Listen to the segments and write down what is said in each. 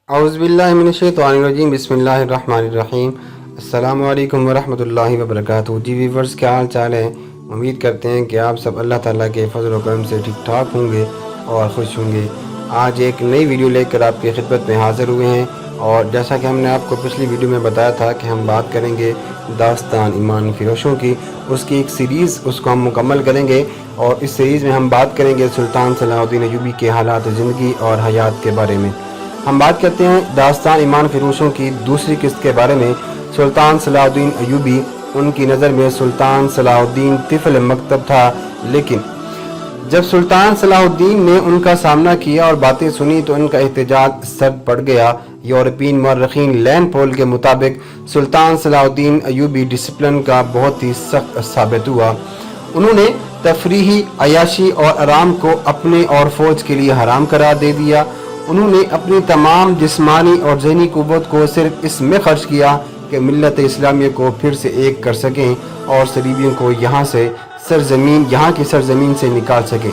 औज़ुबिल्लाहिमिनश्शैतानिर्रजीम बिस्मिल्लाहिर्रहमानिर्रहीम। अस्सलामु अलैकुम वरहमतुल्लाहि वबरकातुहू। जी व्यूअर्स, क्या हाल चाल है? उम्मीद करते हैं कि आप सब अल्लाह ताला के फज़ल व करम से ठीक ठाक होंगे और खुश होंगे। आज एक नई वीडियो लेकर आपकी खिदमत में हाज़िर हुए हैं और जैसा कि हमने आपको पिछली वीडियो में बताया था कि हम बात करेंगे दास्तान ईमान फ़रोशों की, उसकी एक सीरीज़ उसको हम मुकम्मल करेंगे और इस सीरीज़ में हम बात करेंगे सुल्तान सलाहुद्दीन अय्यूबी के हालात ज़िंदगी और हयात के बारे में। हम बात करते हैं दास्तान ईमान फ़रोशों की दूसरी किस्त के बारे में। सुल्तान सलाहुद्दीन अय्यूबी, उनकी नज़र में सुल्तान सलाहुद्दीन तिफ़ल मकतब था, लेकिन जब सुल्तान सलाहुद्दीन ने उनका सामना किया और बातें सुनी तो उनका एहतजाज सर्द पड़ गया। यूरोपियन मौरखीन लैन पोल के मुताबिक सुल्तान सलाहुद्दीन अय्यूबी डिसिप्लिन का बहुत ही सख्त साबित हुआ। उन्होंने तफरीही, अयाशी और आराम को अपने और फ़ौज के लिए हराम करार दे दिया। उन्होंने अपनी तमाम जिस्मानी और ज़हनी क़ुव्वत को सिर्फ इसमें खर्च किया कि मिल्लत इस्लामिया को फिर से एक कर सकें और सलीबियों को यहाँ की सरजमीन से निकाल सकें।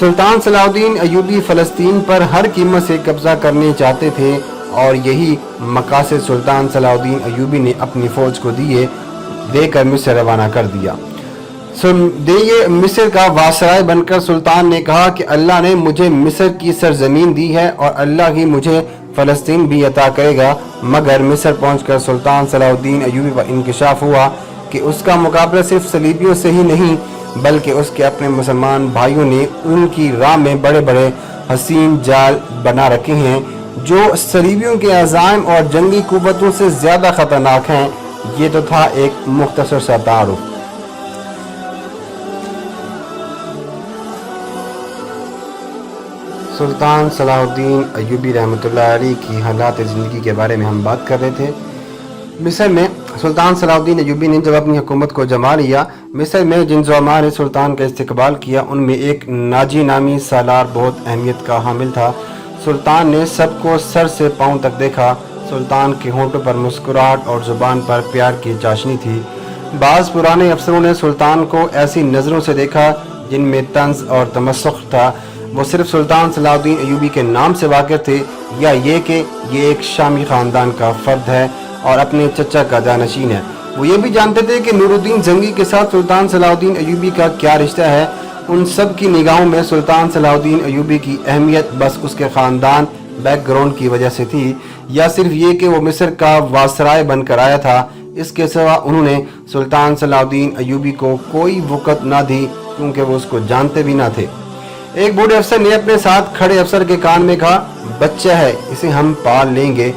सुल्तान सलाहुद्दीन अय्यूबी फ़लस्तीन पर हर कीमत से कब्ज़ा करने चाहते थे और यही मकासद सुल्तान सलाहुद्दीन अय्यूबी ने अपनी फ़ौज को देकर मिस्र रवाना कर दिया। मिस्र का वासराय बनकर सुल्तान ने कहा कि अल्लाह ने मुझे मिस्र की सरजमीन दी है और अल्लाह ही मुझे फ़लस्तीन भी अता करेगा। मगर मिस्र पहुंचकर सुल्तान सलाहुद्दीन अय्यूबी पर इंकशाफ हुआ कि उसका मुकाबला सिर्फ सलीबियों से ही नहीं बल्कि उसके अपने मुसलमान भाइयों ने उनकी राह में बड़े बड़े हसीन जाल बना रखे हैं जो सलीबियों के अज़ाइम और जंगी कुव्वतों से ज़्यादा ख़तरनाक हैं। ये तो था एक मुख्तसर सा तारुफ। सुल्तान सलाहुद्दीन अय्यूबी रहमतुल्लाह अलैह की हालात ज़िंदगी के बारे में हम बात कर रहे थे। मिस्र में सुल्तान सलाहुद्दीन अय्यूबी ने जब अपनी हुकूमत को जमा लिया, मिस्र में जिन ज़ुअमा ने सुल्तान का इस्तकबाल किया उनमें एक नाजी नामी सालार बहुत अहमियत का हामिल था। सुल्तान ने सबको सर से पाँव तक देखा। सुल्तान के होंठों पर मुस्कुराहट और ज़ुबान पर प्यार की चाशनी थी। बाज़ पुराने अफसरों ने सुल्तान को ऐसी नज़रों से देखा जिनमें तंज़ और तमस्सुख था। वो सिर्फ सुल्तान सलाहुद्दीन अय्यूबी के नाम से वाकिफ़ थे या ये कि ये एक शामी ख़ानदान का फ़र्द है और अपने चचा का जानशीन है। वो ये भी जानते थे कि नूरुद्दीन जंगी के साथ सुल्तान सलाहुद्दीन अय्यूबी का क्या रिश्ता है। उन सब की निगाहों में सुल्तान सलाहुद्दीन अय्यूबी की अहमियत बस उसके ख़ानदान बैकग्राउंड की वजह से थी या सिर्फ ये कि वो मिस्र का वासराय बनकर आया था। इसके सिवा उन्होंने सुल्तान सलाहुद्दीन अय्यूबी को कोई वक़्त ना दी क्योंकि वो उसको जानते भी ना थे। एक बूढ़े अफसर ने अपने साथ खड़े अफसर के कान में कहा, बच्चा है, इसे हम पाल लेंगे।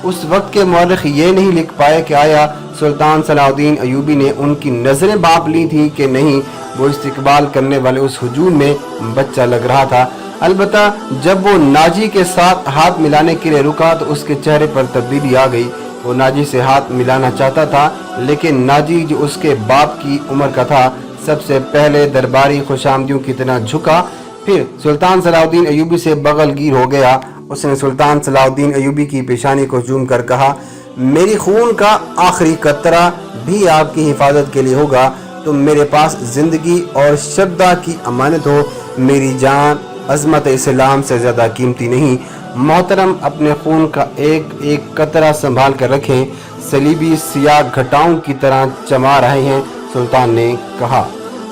उस वक्त के मौरख ये नहीं लिख पाए कि आया सुल्तान सलाहुद्दीन अय्यूबी ने उनकी नज़रें बाप ली थी कि नहीं। वो इस्तकबाल करने वाले उस हुजूम में बच्चा लग रहा था। अलबत्ता जब वो नाजी के साथ हाथ मिलाने के लिए रुका तो उसके चेहरे पर तब्दीली आ गई। वो नाजी से हाथ मिलाना चाहता था लेकिन नाजी जो उसके बाप की उम्र का था सबसे पहले दरबारी खुशामदियों की तरह झुका, फिर सुल्तान सलाहुद्दीन अय्यूबी से बगलगीर हो गया। उसने सुल्तान सलाहुद्दीन अय्यूबी की पेशानी को चूम कर कहा, मेरी खून का आखिरी कतरा भी आपकी हिफाजत के लिए होगा। तुम मेरे पास ज़िंदगी और श्रद्धा की अमानत हो। मेरी जान अज़मत इस्लाम से ज़्यादा कीमती नहीं। मोहतरम, अपने खून का एक एक कतरा संभाल कर रखें। सलीबी सियाह घटाओं की तरह चमा रहे हैं, सुल्तान ने कहा।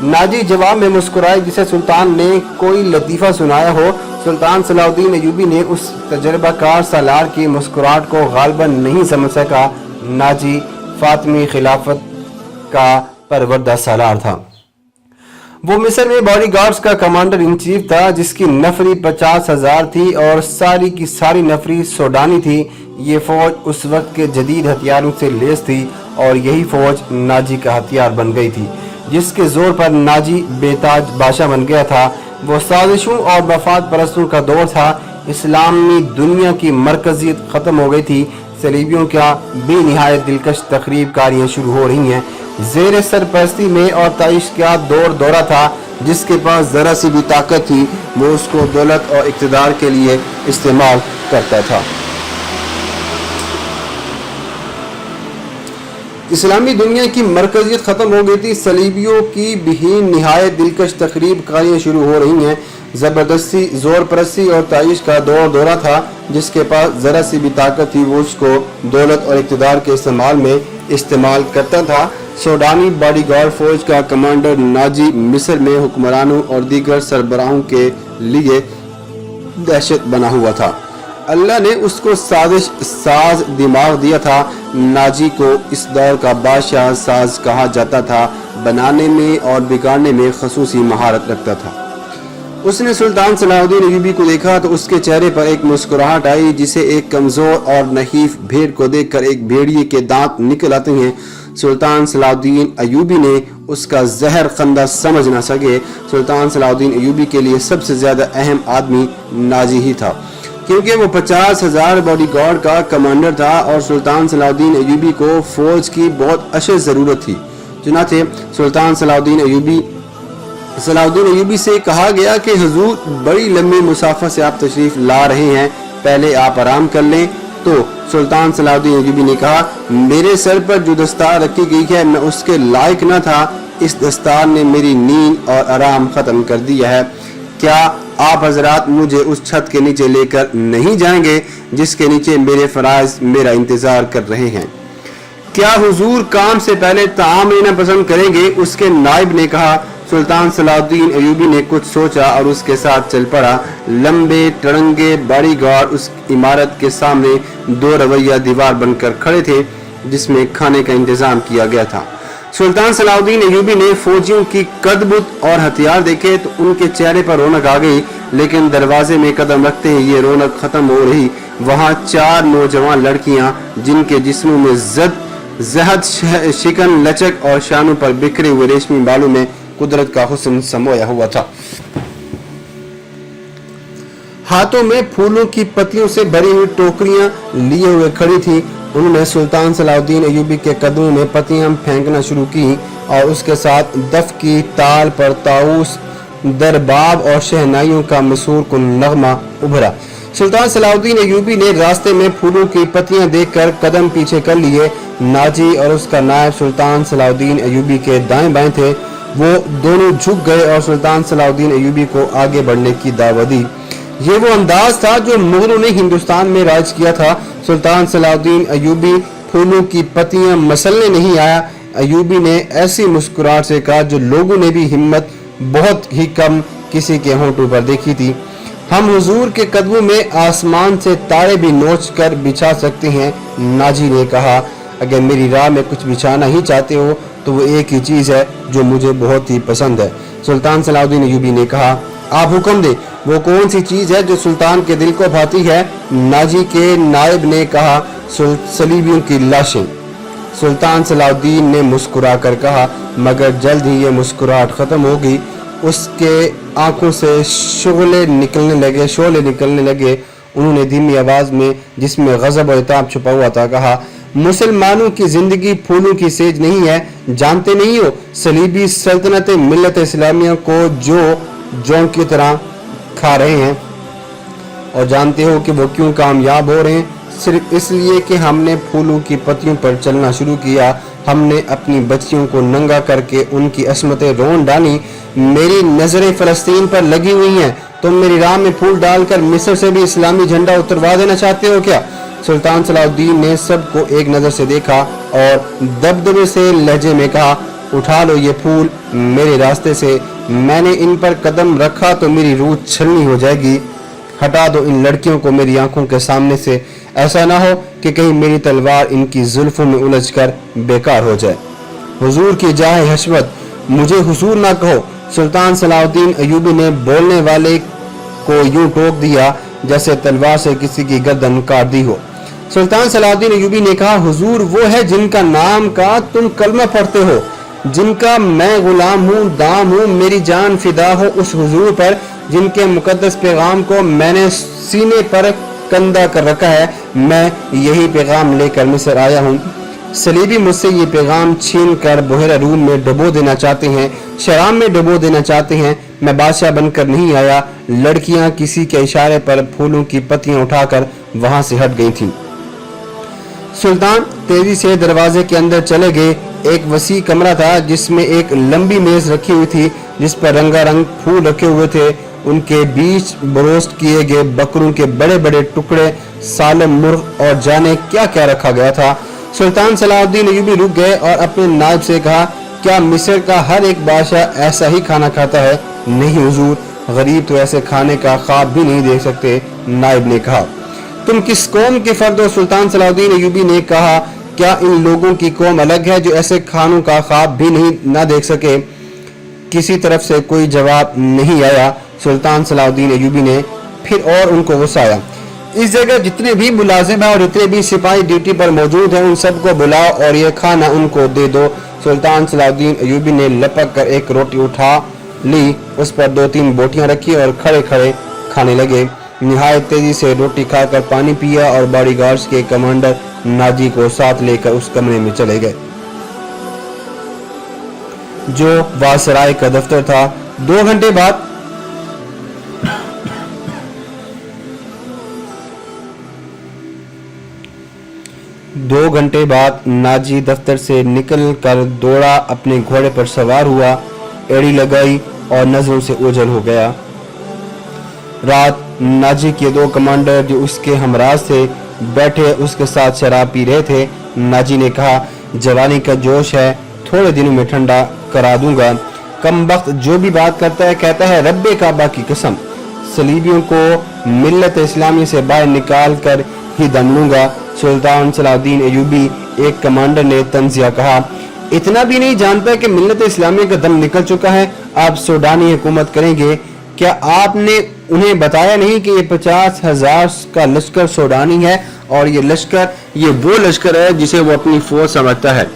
नाजी जवाब में मुस्कुराए जिसे सुल्तान ने कोई लतीफ़ा सुनाया हो। सुल्तान सलाहुद्दीन अय्यूबी ने उस तजर्बाकार सालार की मुस्कुराहट को गालिबन नहीं समझ सका। नाजी फातिमी खिलाफत का परवरदा सालार था। वो मिस्र में बॉडीगार्ड्स का कमांडर इन चीफ था जिसकी नफरी 50,000 थी और सारी की सारी नफरी सोडानी थी। ये फौज उस वक्त के जदीद हथियारों से लैस थी और यही फौज नाजी का हथियार बन गई थी जिसके जोर पर नाजी बेताज बादशाह बन गया था। वो साजिशों और मफाद परस्तों का दौर था। इस्लामी दुनिया की मरकजियत ख़त्म हो गई थी। सलीबियों का बेनिहायत दिलकश तकरीब कारियाँ शुरू हो रही हैं। ज़ेर सरपरस्ती में और ताइश का दौरा था। जिसके पास ज़रा सी भी ताकत थी वो उसको दौलत और इक़्तिदार के लिए इस्तेमाल करता था। इस्लामी दुनिया की मरकजियत ख़त्म हो गई थी। सलीबियों की भी निहायत दिलकश तकरीब कारियाँ शुरू हो रही हैं। जबरदस्ती, जोर परस्ती और ताइश का दौरा था। जिसके पास जरा सी भी ताकत थी वो उसको दौलत और इक़्तिदार के इस्तेमाल करता था। सूडानी बॉडीगार्ड फौज का कमांडर नाजी मिस्र में हुक्मरानों और दीगर सरबराहों के लिए दहशत बना हुआ था। अल्लाह ने उसको साज दिमाग दिया था। नाजी को इस दौर का बादशाह साज कहा जाता था। बनाने में और बिगाड़ने में खसूसी महारत रखता था। उसने सुल्तान सलाहुद्दीन अय्यूबी को देखा तो उसके चेहरे पर एक मुस्कुराहट आई, जिसे एक कमजोर और नहीफ भेड़ को देखकर एक भेड़िए के दांत निकल आते हैं। सुल्तान सलाहुद्दीन अय्यूबी ने उसका जहर खंदा समझ न सके। सुल्तान सलाहुद्दीन अय्यूबी के लिए सबसे ज्यादा अहम आदमी नाजी ही था, क्योंकि वो 50,000 बॉडीगार्ड का कमांडर था और सुल्तान सलाहुद्दीन अय्यूबी को फौज की बहुत अशद जरूरत थी। चुनाचे सुल्तान सलाहुद्दीन अय्यूबी से कहा गया कि हुजूर बड़ी लंबी मुसाफा से आप तशरीफ ला रहे हैं, पहले आप आराम कर लें। तो सुल्तान सलाहुद्दीन अय्यूबी ने कहा, मेरे सर पर जो दस्तार रखी गई है मैं उसके लायक न था। इस दस्तार ने मेरी नींद और आराम खत्म कर दिया है। क्या आप हजरात मुझे उस छत के नीचे लेकर नहीं जाएंगे जिसके नीचे मेरे फराज मेरा इंतजार कर रहे हैं? क्या हुजूर काम से पहले ताम लेना पसंद करेंगे? उसके नायब ने कहा। सुल्तान सलाहुद्दीन अय्यूबी ने कुछ सोचा और उसके साथ चल पड़ा। लंबे टड़ंगे बॉडीगार्ड उस इमारत के सामने 2 रवैया दीवार बनकर खड़े थे, जिसमें खाने का इंतजाम किया गया था। सुल्तान सलाहुद्दीन अय्यूबी ने फौजियों की कदबुत और हथियार देखे तो उनके चेहरे पर रौनक आ गई, लेकिन दरवाजे में कदम रखते ही ये रौनक खत्म हो रही। वहां 4 नौजवान लड़कियां, जिनके जिस्मों में जहद, शिकन, लचक और शानों पर बिखरे हुए रेशमी बालों में कुदरत का हुस्न समाया हुआ था, हाथों में फूलों की पत्तियों से भरी हुई टोकरियां लिए हुए खड़ी थी। उन्होंने सुल्तान सलाहुद्दीन अय्यूबी के कदमों में पत्तियां फेंकना शुरू की और उसके साथ दफ की ताल पर ताऊस, दरबाब और शहनाइयों का मशहूर कुन नगमा उभरा। सुल्तान सलाहुद्दीन अय्यूबी ने रास्ते में फूलों की पत्तियां देखकर कदम पीछे कर लिए। नाजी और उसका नायब सुल्तान सलाहुद्दीन अय्यूबी के दाएं बाएं थे। वो दोनों झुक गए और सुल्तान सलाहुद्दीन अय्यूबी को आगे बढ़ने की दावत दी। ये वो अंदाज था जो मुगलों ने हिंदुस्तान में राज किया था। सुल्तान सलाहुद्दीन अय्यूबी फूलों की पत्तियां मसलने नहीं आया। अय्यूबी ने ऐसी मुस्कुराहट से कहा जो लोगों ने भी हिम्मत बहुत ही कम किसी के होंठों पर देखी थी। हम हुजूर के कदमों में आसमान से तारे भी नोच कर बिछा सकते हैं। नाजी ने कहा, अगर मेरी राह में कुछ बिछाना ही चाहते हो तो वो एक ही चीज है जो मुझे बहुत ही पसंद है। सुल्तान सलाहुद्दीन अय्यूबी ने कहा, आप हुक्म दे, वो कौन सी चीज है जो सुल्तान के दिल को भाती है? नाजी के नायब ने कहा, सलीबियों की लाशें। सुल्तान सलाहुद्दीन ने मुस्कुरा कर कहा, मगर जल्द ही ये मुस्कुराहट खत्म हो गई। उसके आंखों से शोले निकलने लगे। उन्होंने धीमी आवाज में, जिसमें गजब और इताब छुपा हुआ था, कहा, मुसलमानों की जिंदगी फूलों की सेज नहीं है। जानते नहीं हो सलीबी सल्तनत मिल्लत इस्लामिया को जौ की तरह खा रहे हैं, और जानते हो कि वो क्यों कामयाब हो रहे हैं? सिर्फ इसलिए कि हमने फूलों की पत्तियों पर चलना शुरू किया। हमने अपनी बच्चियों को नंगा करके उनकी असमतें रोन डाली। मेरी नजरें फलस्तीन पर लगी हुई हैं। तुम मेरी राह में फूल डालकर मिस्र से भी इस्लामी झंडा उतरवा देना चाहते हो क्या? सुल्तान सलाहुद्दीन ने सबको एक नजर से देखा और दबदबे से लहजे में कहा, उठा लो ये फूल मेरे रास्ते से। मैंने इन पर कदम रखा तो मेरी रूह छलनी हो जाएगी। हटा दो इन लड़कियों को मेरी आंखों के सामने से। ऐसा ना हो कि कहीं मेरी तलवार इनकी जुल्फों में उलझकर बेकार हो जाए। हुजूर की जाहे हशमत, मुझे हुजूर ना कहो। सुल्तान सलाहुद्दीन अय्यूबी ने बोलने वाले को यूं टोक दिया जैसे तलवार से किसी की गर्दन काट दी हो। सुल्तान सलाहुद्दीन अय्यूबी ने कहा, हुजूर वो है जिनका नाम का तुम कलमा पढ़ते हो, जिनका मैं गुलाम हूँ, दाम हूँ, मेरी जान फिदा हो उस हुजूर पर जिनके मुकद्दस पैगाम को मैंने सीने पर कंधा कर रखा है। मैं यही पैगाम लेकर मिस्र आया हूँ। सलीबी मुझसे ये पैगाम छीन कर बोहरा रूम में डुबो देना चाहते हैं, शराब में डुबो देना चाहते हैं। मैं बादशाह बनकर नहीं आया। लड़कियां किसी के इशारे पर फूलों की पत्तियां उठाकर वहां से हट गई थीं। सुल्तान तेजी से दरवाजे के अंदर चले गए। एक वसी कमरा था जिसमें एक लंबी मेज रखी हुई थी जिस पर रंगारंग फूल रखे हुए थे उनके बीच बरोस्ट किए गए बकरों के बड़े बड़े टुकड़े, सालम मुर्ग और जाने क्या क्या रखा गया था। सुल्तान सलाहुद्दीन अय्यूबी रुक गए और अपने नायब से कहा, क्या मिस्र का हर एक बादशाह ऐसा ही खाना खाता है? नहीं हुजूर, गरीब तो ऐसे खाने का ख्वाब भी नहीं देख सकते। नायब ने कहा, तुम किस कौम के फर्द हो? सुल्तान सलाहुद्दीन अय्यूबी ने कहा, क्या इन लोगों की कौम अलग है जो ऐसे खानों का ख्वाब भी ना देख सके? किसी तरफ से कोई जवाब नहीं आया। सुल्तान सलाहुद्दीन अय्यूबी ने फिर और उनको गुस्सा आया, इस जगह जितने भी मुलाजिम हैं और जितने भी सिपाही ड्यूटी पर मौजूद हैं, उन सबको बुलाओ और ये खाना उनको दे दो। सुल्तान सलाहुद्दीन अय्यूबी ने लपक कर एक रोटी उठा ली, उस पर 2-3 बोटियां रखी और खड़े खड़े खाने लगे। निहायत तेजी से रोटी खाकर पानी पिया और बॉडीगार्ड्स के कमांडर नाजी को साथ लेकर उस कमरे में चले गए जो वायसराय का दफ्तर था। 2 घंटे बाद नाजी दफ्तर से निकल कर दौड़ा, अपने घोड़े पर सवार हुआ, एड़ी लगाई और नजरों से ओझल हो गया। रात नाजी के 2 कमांडर जो उसके हमराज थे बैठे उसके साथ शराब पी रहे थे। नाजी ने कहा, जवानी का जोश है, थोड़े दिनों में ठंडा करा दूंगा। कमबख्त जो भी बात करता है कहता है रब्बे काबा की कसम, सलीबियों को मिल्लत इस्लामी से बाहर निकाल कर ही दम लूंगा। सुल्तान सलाहुद्दीन अय्यूबी, एक कमांडर ने तंजिया कहा, इतना भी नहीं जानता कि मिल्लत इस्लामी का दम निकल चुका है, आप सूडानी हुकूमत करेंगे? क्या आपने उन्हें बताया नहीं कि ये 50,000 का लश्कर सूडानी है और ये वो लश्कर है जिसे वो अपनी फौज समझता है,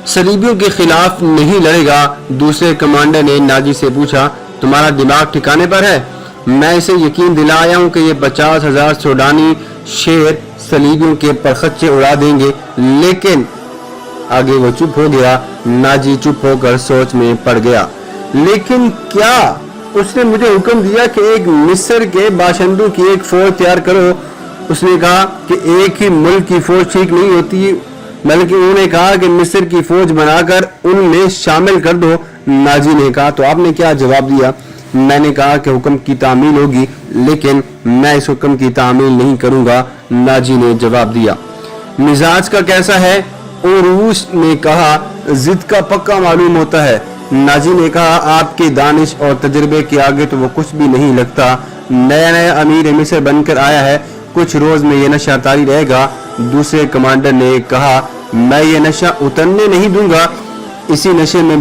सलीबियों के खिलाफ नहीं लड़ेगा। दूसरे कमांडर ने नाजी से पूछा, तुम्हारा दिमाग ठिकाने पर है? मैं इसे यकीन दिलाया हूं कि ये 50,000 सूडानी शेर सलीबियों के परखच्चे उड़ा देंगे। लेकिन आगे वो चुप हो गया। नाजी चुप होकर सोच में पड़ गया। लेकिन क्या? उसने मुझे हुक्म दिया कि एक मिस्र के बाशिंदों की एक फौज तैयार करो। उसने कहा कि एक ही मुल्क की फौज ठीक नहीं होती, बल्कि उन्होंने कहा कि मिस्र की फौज बनाकर उनमें शामिल कर दो। नाजी ने कहा, तो आपने क्या जवाब दिया? मैंने कहा कि हुक्म की तामील होगी, लेकिन मैं इस हुक्म की तामील नहीं करूंगा। नाजी ने जवाब दिया। मिजाज का कैसा है? उरूस ने कहा, जिद का पक्का मालूम होता है। नाजी ने कहा, आपके दानिश और तजर्बे के आगे तो वो कुछ भी नहीं लगता। नया अमीर मिस्र बनकर आया है, कुछ रोज में ये नशा तारी रहेगा। दूसरे कमांडर ने कहा, मैं ये नशा उतरने नहीं दूंगा। इसी नशे में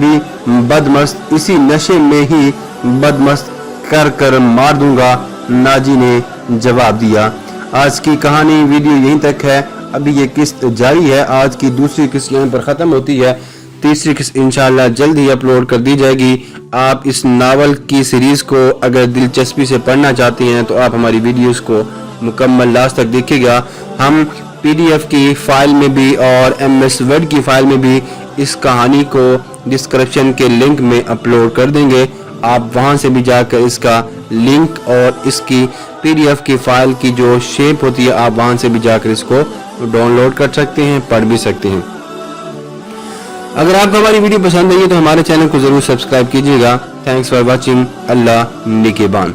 ही बदमस्त कर मार दूंगा। नाजी ने जवाब दिया। आज की कहानी वीडियो यहीं तक है। अभी ये किस्त जारी है। आज की दूसरी किस्त यहीं पर खत्म होती है। तीसरी किस्त इंशाल्लाह जल्द ही अपलोड कर दी जाएगी। आप इस नावल की सीरीज को अगर दिलचस्पी से पढ़ना चाहते हैं तो आप हमारी वीडियोस को मुकम्मल लास्ट तक देखिएगा। हम PDF की फाइल में भी और MS वर्ड की फाइल में भी इस कहानी को डिस्क्रिप्शन के लिंक में अपलोड कर देंगे। आप वहां से भी जाकर इसका लिंक और इसकी PDF की फाइल की जो शेप होती है, आप वहां से भी जाकर इसको डाउनलोड कर सकते हैं, पढ़ भी सकते हैं। अगर आपको हमारी वीडियो पसंद आई है तो हमारे चैनल को जरूर सब्सक्राइब कीजिएगा। Thanks for watching. अल्लाह निगहबान।